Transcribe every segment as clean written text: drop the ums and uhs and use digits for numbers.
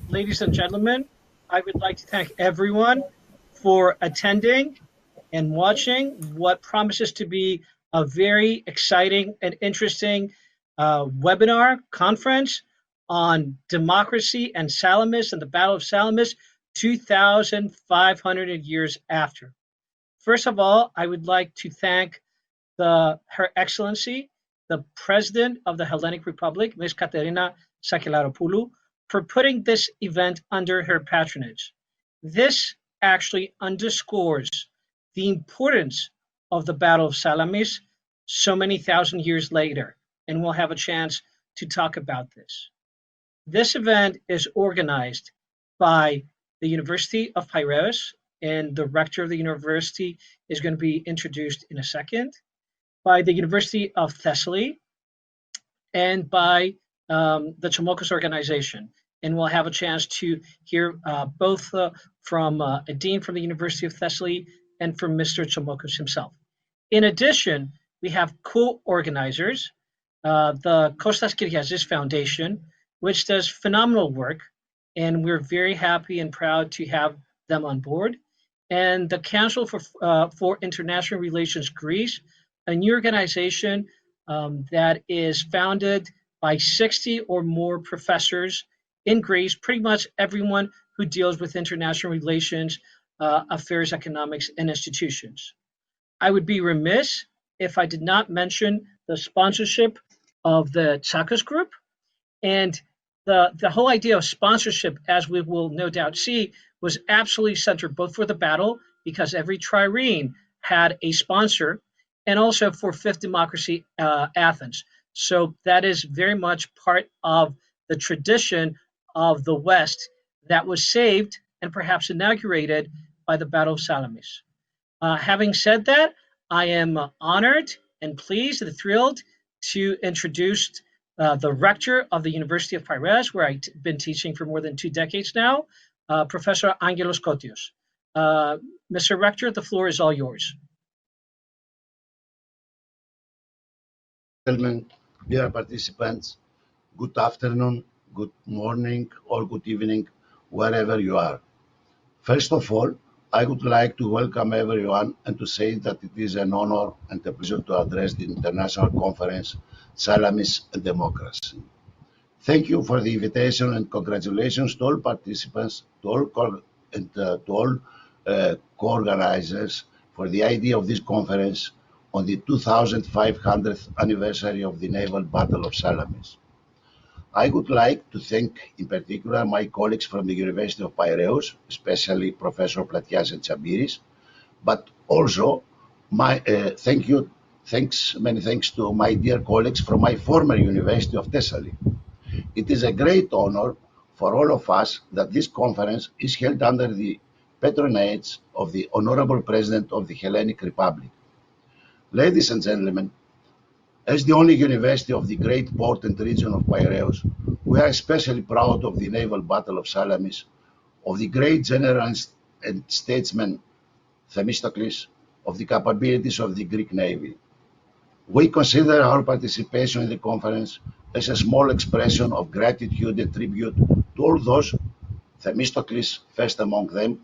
ladies and gentlemen, I would like to thank everyone for attending and watching what promises to be a very exciting and interesting webinar conference on democracy and Salamis and the Battle of Salamis 2,500 years after. First of all, I would like to thank Her Excellency, the President of the Hellenic Republic, Ms. Katerina Sakellaropoulou, for putting this event under her patronage. This actually underscores the importance of the Battle of Salamis so many thousand years later, and we'll have a chance to talk about this. This event is organized by the University of Piraeus, and the rector of the university is going to be introduced in a second, by the University of Thessaly, and by the Chomokos organization. And we'll have a chance to hear both from a dean from the University of Thessaly and from Mr. Chomokos himself. In addition, we have co-organizers, the Kostas Kyriazis Foundation, which does phenomenal work, and we're very happy and proud to have them on board, and the Council for International Relations Greece, a new organization that is founded by 60 or more professors in Greece, pretty much everyone who deals with international relations, affairs, economics, and institutions. I would be remiss if I did not mention the sponsorship of the Tsakos Group. And the whole idea of sponsorship, as we will no doubt see, was absolutely centered both for the battle, because every trireme had a sponsor, and also for Fifth Democracy Athens. So that is very much part of the tradition of the West that was saved and perhaps inaugurated by the Battle of Salamis. Having said that, I am honored and pleased and thrilled to introduce the rector of the University of Piraeus, where I've been teaching for more than 2 decades now, Professor Angelos Kotios. Mr. Rector, the floor is all yours. Gentlemen, dear participants, good afternoon, good morning, or good evening, wherever you are. First of all, I would like to welcome everyone and to say that it is an honor and a pleasure to address the international conference, Salamis Democracy. Thank you for the invitation and congratulations to all participants, to all co-organizers for the idea of this conference on the 2500th anniversary of the naval battle of Salamis. I would like to thank in particular my colleagues from the University of Piraeus, especially Professor Platias and Tsabiris, but also many thanks to my dear colleagues from my former University of Thessaly. It is a great honor for all of us that this conference is held under the patronage of the Honorable President of the Hellenic Republic. Ladies and gentlemen, as the only university of the great port and region of Piraeus, we are especially proud of the naval battle of Salamis, of the great general and statesman Themistocles, of the capabilities of the Greek Navy. We consider our participation in the conference as a small expression of gratitude and tribute to all those, Themistocles first among them,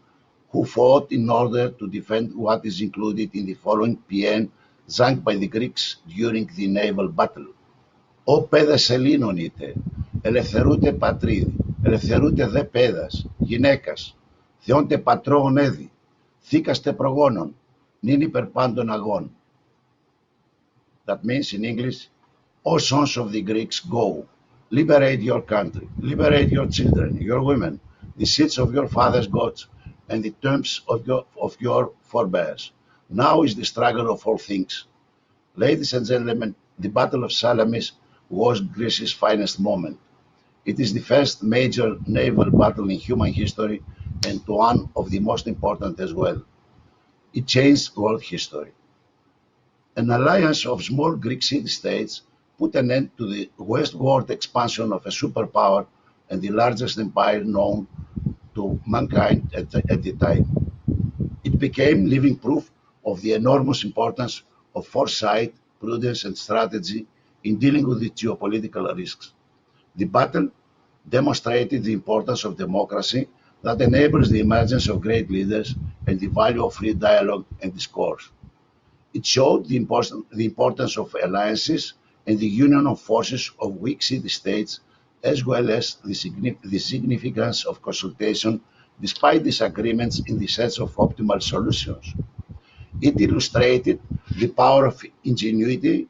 who fought in order to defend what is included in the following paean sung by the Greeks during the naval battle. «Ω παιδες Ελλήνων είτε, ελευθερούτε πατρίδι, ελευθερούτε δε παιδας, γυναίκας, θεόντε πατρόων έδι, θήκαστε προγόνων, νυν υπερ πάντων αγών». That means in English, O sons of the Greeks, go, liberate your country, liberate your children, your women, the seeds of your fathers' gods, and the tombs of your forebears. Now is the struggle of all things. Ladies and gentlemen, the Battle of Salamis was Greece's finest moment. It is the first major naval battle in human history and one of the most important as well. It changed world history. An alliance of small Greek city-states put an end to the westward expansion of a superpower and the largest empire known to mankind at the time. It became living proof of the enormous importance of foresight, prudence, and strategy in dealing with the geopolitical risks. The battle demonstrated the importance of democracy that enables the emergence of great leaders and the value of free dialogue and discourse. It showed the importance of alliances and the union of forces of weak city-states, as well as the significance of consultation despite disagreements in the search of optimal solutions. It illustrated the power of ingenuity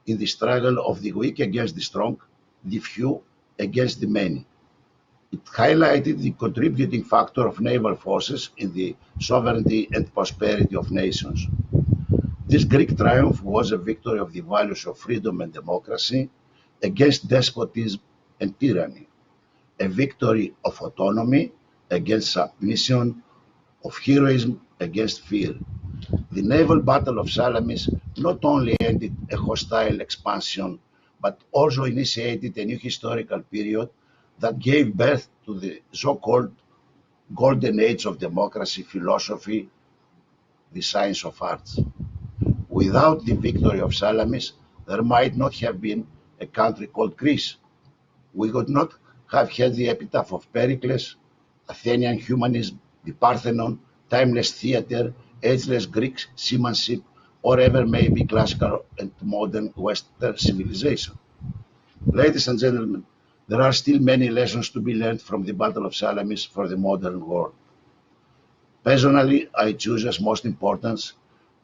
in the struggle of the weak against the strong, the few against the many. It highlighted the contributing factor of naval forces in the sovereignty and prosperity of nations. This Greek triumph was a victory of the values of freedom and democracy against despotism and tyranny, a victory of autonomy against submission, of heroism against fear. The naval battle of Salamis not only ended a hostile expansion, but also initiated a new historical period that gave birth to the so-called golden age of democracy, philosophy, the science of arts. Without the victory of Salamis, there might not have been a country called Greece. We would not have had the epitaph of Pericles, Athenian humanism, the Parthenon, timeless theater, ageless Greek seamanship, or ever maybe classical and modern Western civilization. Ladies and gentlemen, there are still many lessons to be learned from the Battle of Salamis for the modern world. Personally, I choose as most important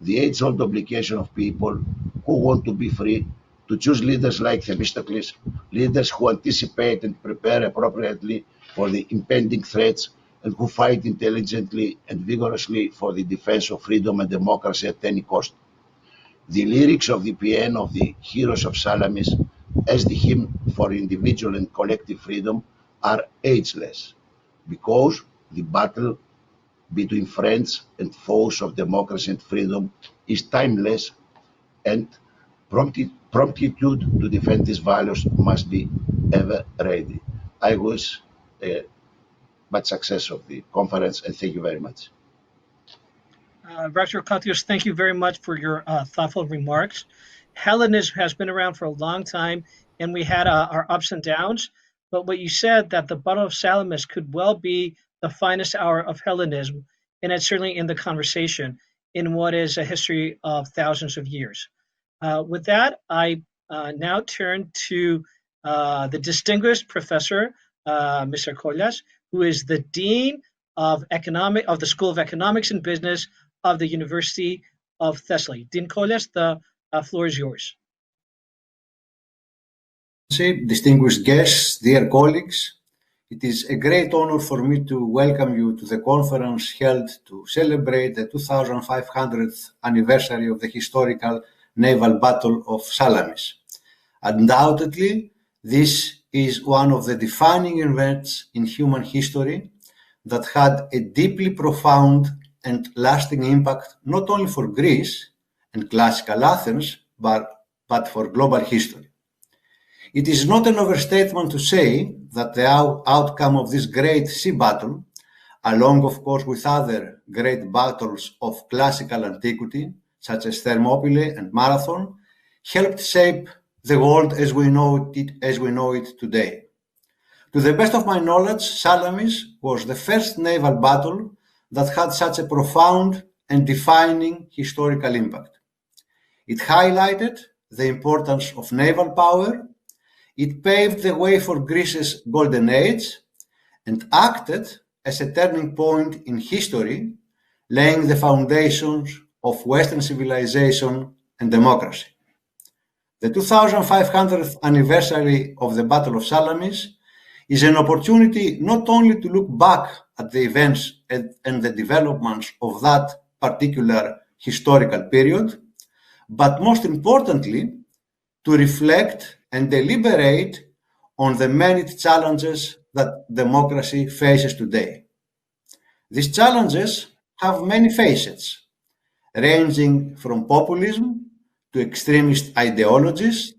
the age-old obligation of people who want to be free to choose leaders like Themistocles, leaders who anticipate and prepare appropriately for the impending threats and who fight intelligently and vigorously for the defense of freedom and democracy at any cost. The lyrics of the paean of the heroes of Salamis, as the hymn for individual and collective freedom, are ageless, because the battle between friends and foes of democracy and freedom is timeless, and promptitude to defend these values must be ever ready. I wish much success of the conference, and thank you very much. Dr. Katios, thank you very much for your thoughtful remarks. Hellenism has been around for a long time, and we had our ups and downs. But what you said, that the Battle of Salamis could well be the finest hour of Hellenism, and it's certainly in the conversation in what is a history of thousands of years. With that, I now turn to the distinguished professor, Mr. Kollas, who is the Dean of the School of Economics and Business of the University of Thessaly. Dean Kollas, the floor is yours. Distinguished guests, dear colleagues, it is a great honor for me to welcome you to the conference held to celebrate the 2500th anniversary of the historical naval battle of Salamis. Undoubtedly, this is one of the defining events in human history that had a deeply profound and lasting impact not only for Greece and classical Athens, but for global history. It is not an overstatement to say that the outcome of this great sea battle, along of course with other great battles of classical antiquity, such as Thermopylae and Marathon, helped shape the world as we know it today. To the best of my knowledge, Salamis was the first naval battle that had such a profound and defining historical impact. It highlighted the importance of naval power, it paved the way for Greece's golden age, and acted as a turning point in history, laying the foundations of Western civilization and democracy. The 2500th anniversary of the Battle of Salamis is an opportunity not only to look back at the events and the developments of that particular historical period, but most importantly, to reflect and deliberate on the many challenges that democracy faces today. These challenges have many facets, ranging from populism to extremist ideologies,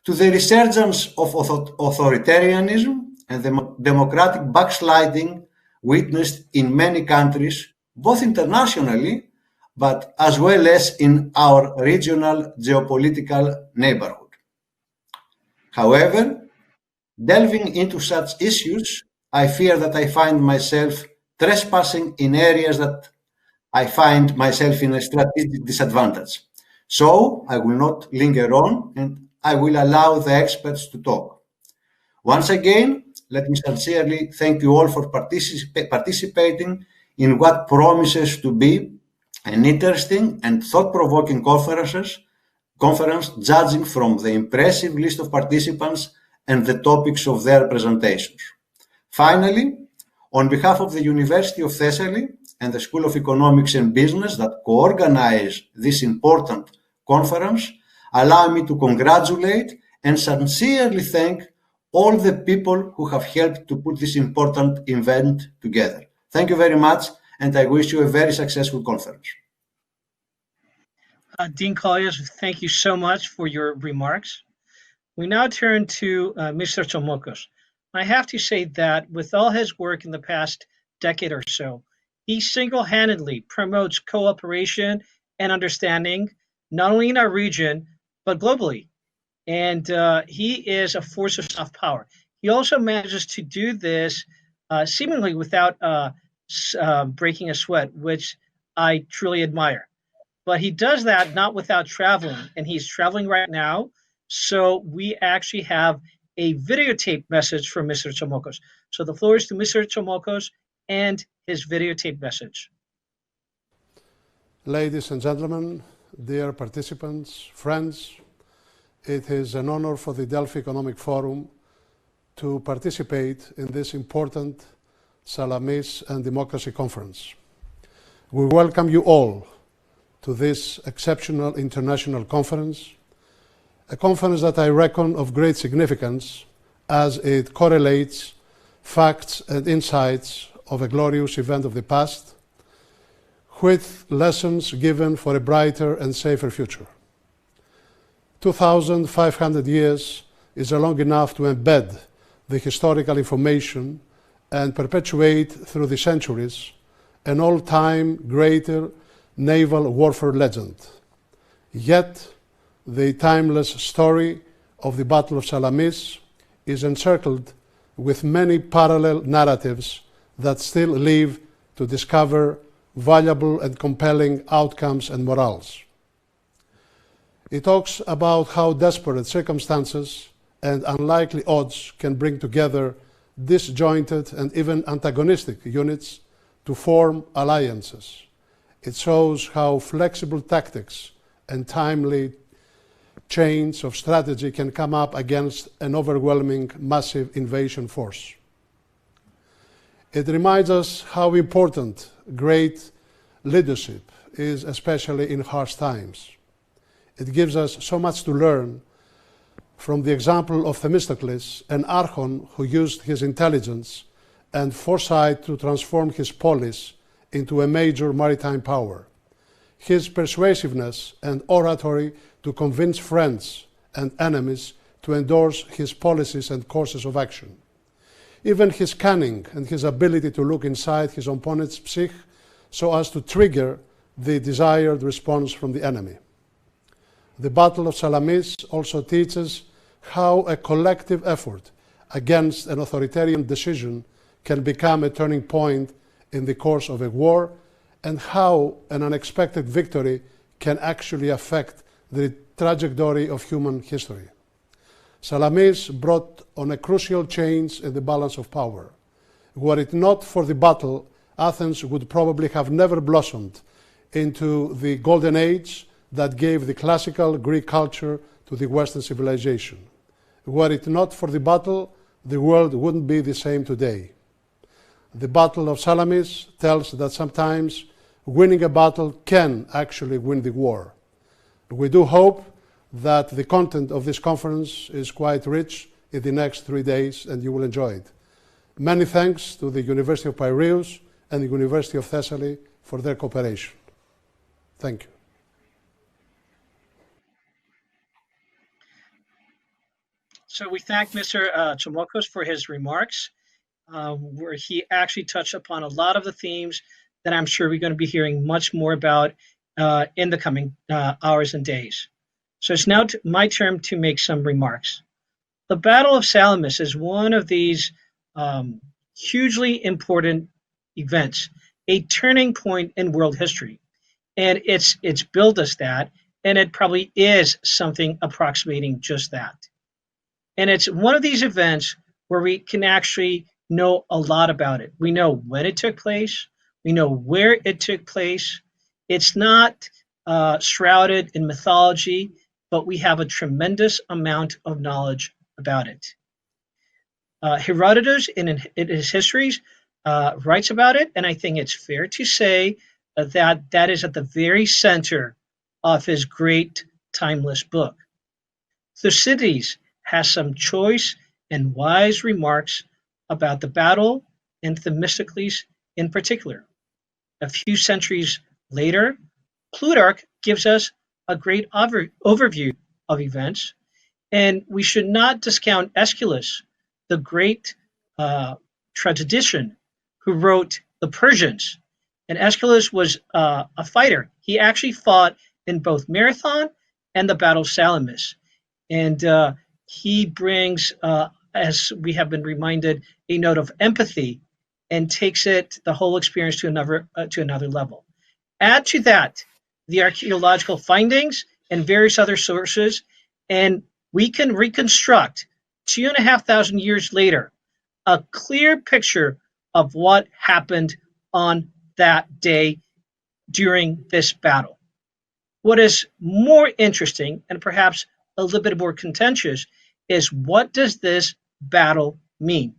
to the resurgence of authoritarianism and the democratic backsliding witnessed in many countries, both internationally, but as well as in our regional geopolitical neighborhood. However, Delving into such issues, I fear that I find myself trespassing in areas that I find myself in a strategic disadvantage. So I will not linger on and I will allow the experts to talk. Once again, let me sincerely thank you all for participating in what promises to be an interesting and thought-provoking conference, judging from the impressive list of participants and the topics of their presentations. Finally, on behalf of the University of Thessaly and the School of Economics and Business that co-organize this important conference, allow me to congratulate and sincerely thank all the people who have helped to put this important event together. Thank you very much, and I wish you a very successful conference. Dean Colliers, thank you so much for your remarks. We now turn to Mr. Tsomokos. I have to say that with all his work in the past decade or so, he single-handedly promotes cooperation and understanding, not only in our region, but globally. And he is a force of soft power. He also manages to do this seemingly without breaking a sweat, which I truly admire. But he does that not without traveling, and he's traveling right now. So we actually have a videotape message from Mr. Tsomokos. So the floor is to Mr. Tsomokos and his videotape message. Ladies and gentlemen, dear participants, friends, it is an honor for the Delphi Economic Forum to participate in this important Salamis and Democracy Conference. We welcome you all to this exceptional international conference, a conference that I reckon of great significance as it correlates facts and insights of a glorious event of the past with lessons given for a brighter and safer future. 2,500 years is long enough to embed the historical information and perpetuate through the centuries an all-time greater naval warfare legend. Yet, the timeless story of the Battle of Salamis is encircled with many parallel narratives that still live to discover valuable and compelling outcomes and morals. It talks about how desperate circumstances and unlikely odds can bring together disjointed and even antagonistic units to form alliances. It shows how flexible tactics and timely chains of strategy can come up against an overwhelming massive invasion force. It reminds us how important great leadership is, especially in harsh times. It gives us so much to learn from the example of Themistocles, an archon who used his intelligence and foresight to transform his polis into a major maritime power, his persuasiveness and oratory to convince friends and enemies to endorse his policies and courses of action, even his cunning and his ability to look inside his opponent's psyche so as to trigger the desired response from the enemy. The Battle of Salamis also teaches how a collective effort against an authoritarian decision can become a turning point in the course of a war, and how an unexpected victory can actually affect the trajectory of human history. Salamis brought on a crucial change in the balance of power. Were it not for the battle, Athens would probably have never blossomed into the golden age that gave the classical Greek culture to the Western civilization. Were it not for the battle, the world wouldn't be the same today. The Battle of Salamis tells that sometimes winning a battle can actually win the war. We do hope that the content of this conference is quite rich in the next 3 days and you will enjoy it. Many thanks to the University of Piraeus and the University of Thessaly for their cooperation. Thank you. So we thank Mr. Tsomokos for his remarks, where he actually touched upon a lot of the themes that I'm sure we're going to be hearing much more about in the coming hours and days. So it's now my turn to make some remarks. The Battle of Salamis is one of these hugely important events, a turning point in world history. And it's billed as that, and it probably is something approximating just that. And it's one of these events where we can actually know a lot about it. We know when it took place, we know where it took place. It's not shrouded in mythology, but we have a tremendous amount of knowledge about it. Herodotus, in his histories, writes about it, and I think it's fair to say that is at the very center of his great timeless book. Thucydides has some choice and wise remarks about the battle and Themistocles in particular. A few centuries later, Plutarch gives us a great overview of events, and we should not discount Aeschylus, the great tragedian who wrote The Persians. And Aeschylus was a fighter. He actually fought in both Marathon and the Battle of Salamis. And he brings, as we have been reminded, a note of empathy and takes the whole experience to another level. Add to that the archaeological findings and various other sources, and we can reconstruct 2,500 years later a clear picture of what happened on that day during this battle. What is more interesting and perhaps a little bit more contentious is, what does this battle mean?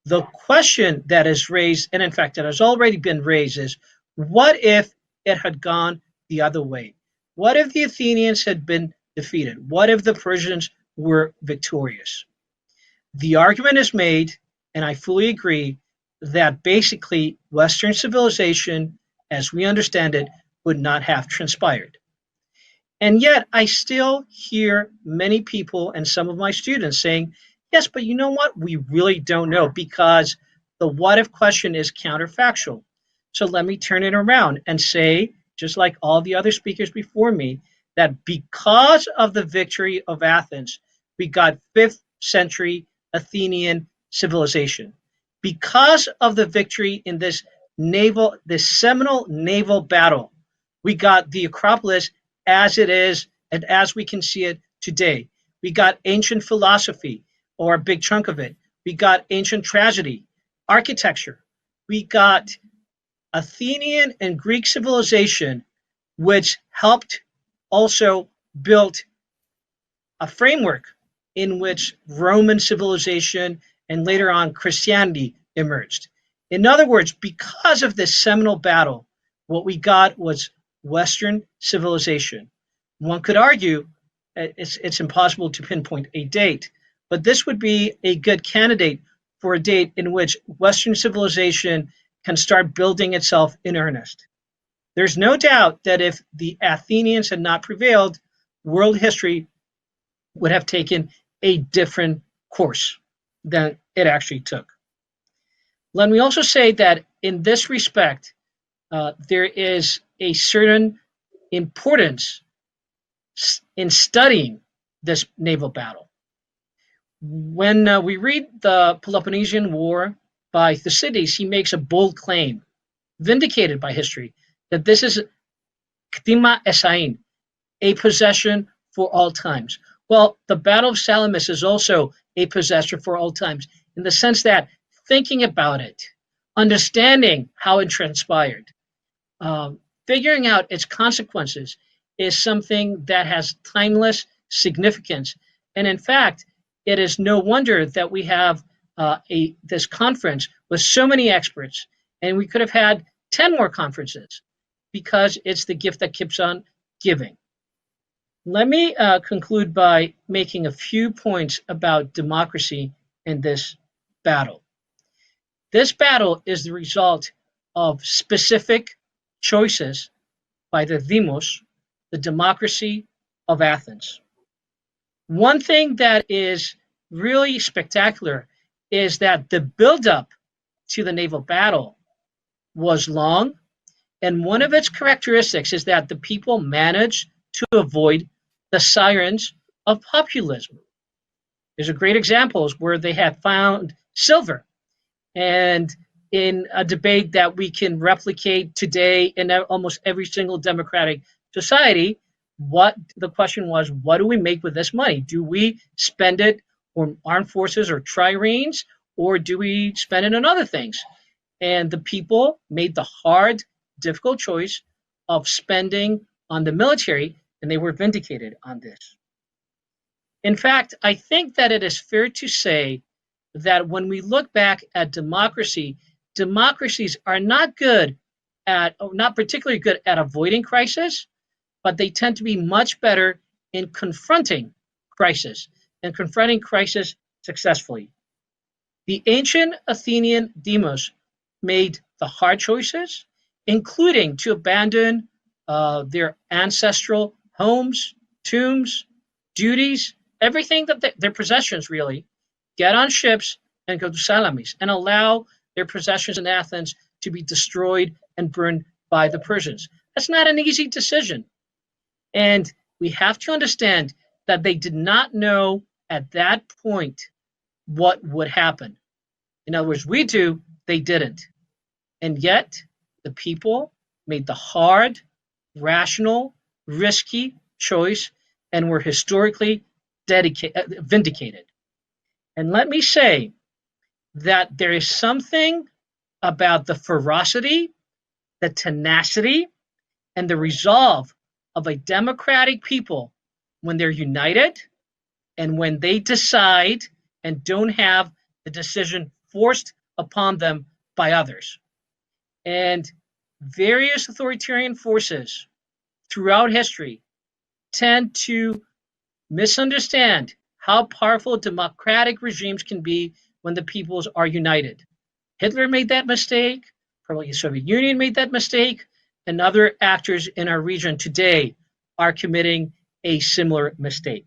The question that is raised, and in fact that has already been raised, is what if it had gone the other way? What if the Athenians had been defeated? What if the Persians were victorious? The argument is made, and I fully agree, that basically Western civilization, as we understand it, would not have transpired. And yet I still hear many people and some of my students saying, yes, but you know what? We really don't know, because the what if question is counterfactual. So let me turn it around and say, just like all the other speakers before me, that because of the victory of Athens, we got 5th century Athenian civilization. Because of the victory in this seminal naval battle, we got the Acropolis as it is and as we can see it today. We got ancient philosophy, or a big chunk of it. We got ancient tragedy, architecture. We got Athenian and Greek civilization, which helped also build a framework in which Roman civilization and later on Christianity emerged. In other words, because of this seminal battle, what we got was Western civilization. One could argue it's impossible to pinpoint a date, but this would be a good candidate for a date in which Western civilization can start building itself in earnest. There's no doubt that if the Athenians had not prevailed, world history would have taken a different course than it actually took. Let me also say that in this respect, there is a certain importance in studying this naval battle. When we read the Peloponnesian War by Thucydides, he makes a bold claim, vindicated by history, that this is κτήμα εσαΐν, a possession for all times. Well, the Battle of Salamis is also a possession for all times, in the sense that thinking about it, understanding how it transpired, figuring out its consequences is something that has timeless significance. And in fact, it is no wonder that we have this conference with so many experts, and we could have had 10 more conferences, because it's the gift that keeps on giving. Let me conclude by making a few points about democracy in this battle. This battle is the result of specific choices by the Demos, the democracy of Athens. One thing that is really spectacular is that the buildup to the naval battle was long, and one of its characteristics is that the people managed to avoid the sirens of populism. There's a great examples where they have found silver, and in a debate that we can replicate today in almost every single democratic society, what the question was, what do we make with this money? Do we spend it on armed forces or triremes, or do we spend it on other things? And the people made the hard, difficult choice of spending on the military, and they were vindicated on this. In fact, I think that it is fair to say that when we look back at democracy, democracies are not particularly good at avoiding crisis, but they tend to be much better in confronting crisis and confronting crisis successfully. The ancient Athenian demos made the hard choices, including to abandon their ancestral homes, tombs, duties, everything that their possessions really, get on ships and go to Salamis and allow their possessions in Athens to be destroyed and burned by the Persians. That's not an easy decision. And we have to understand that they did not know at that point what would happen. In other words, we do, they didn't. And yet, the people made the hard, rational, risky choice and were historically vindicated. And let me say that there is something about the ferocity, the tenacity, and the resolve of a democratic people when they're united and when they decide and don't have the decision forced upon them by others. And various authoritarian forces throughout history tend to misunderstand how powerful democratic regimes can be when the peoples are united. Hitler made that mistake, probably the Soviet Union made that mistake, and other actors in our region today are committing a similar mistake.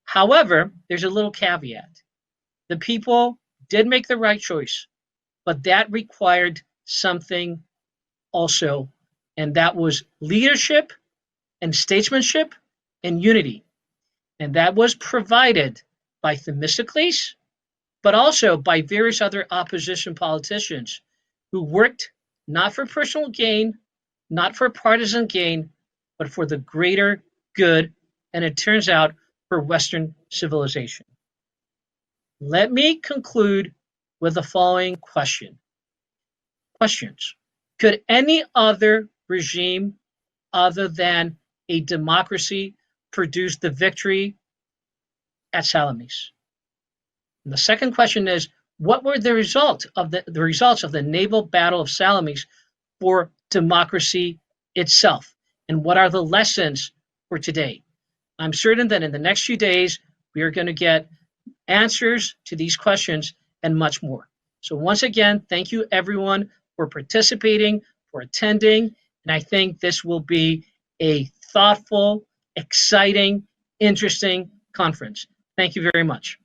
However, there's a little caveat. The people did make the right choice, but that required something also, and that was leadership and statesmanship and unity. And that was provided by Themistocles, but also by various other opposition politicians who worked not for personal gain, not for partisan gain, but for the greater good, and it turns out for Western civilization. Let me conclude with the following questions. Could any other regime other than a democracy produce the victory at Salamis? And the second question is, what were the results of the naval battle of Salamis for democracy itself? And what are the lessons for today? I'm certain that in the next few days, we are going to get answers to these questions and much more. So once again, thank you everyone for participating, for attending, and I think this will be a thoughtful, exciting, interesting conference. Thank you very much.